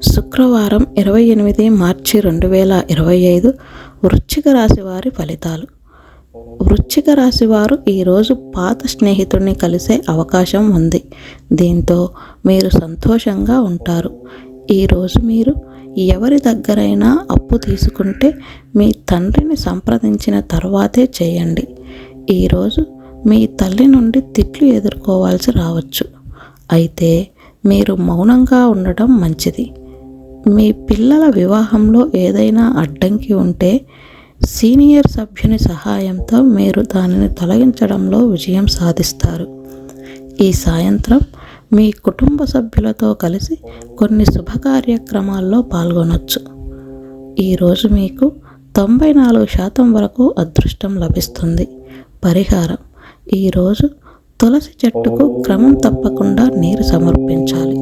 శుక్రవారం 28 మార్చి 2025 వృశ్చిక రాశి వారి ఫలితాలు. వృశ్చిక రాశి వారు ఈరోజు పాత స్నేహితుడిని కలిసే అవకాశం ఉంది. దీంతో మీరు సంతోషంగా ఉంటారు. ఈరోజు మీరు ఎవరి దగ్గరైనా అప్పు తీసుకుంటే మీ తండ్రిని సంప్రదించిన తర్వాతే చేయండి. ఈరోజు మీ తల్లి నుండి తిట్లు ఎదుర్కోవాల్సి రావచ్చు. అయితే మీరు మౌనంగా ఉండటం మంచిది. మీ పిల్లల వివాహంలో ఏదైనా అడ్డంకి ఉంటే సీనియర్ సభ్యుని సహాయంతో మీరు దానిని తొలగించడంలో విజయం సాధిస్తారు. ఈ సాయంత్రం మీ కుటుంబ సభ్యులతో కలిసి కొన్ని శుభకార్యక్రమాల్లో పాల్గొనవచ్చు. ఈరోజు మీకు 94% వరకు అదృష్టం లభిస్తుంది. పరిహారం: ఈరోజు తులసి చెట్టుకు క్రమం తప్పకుండా నీరు సమర్పించాలి.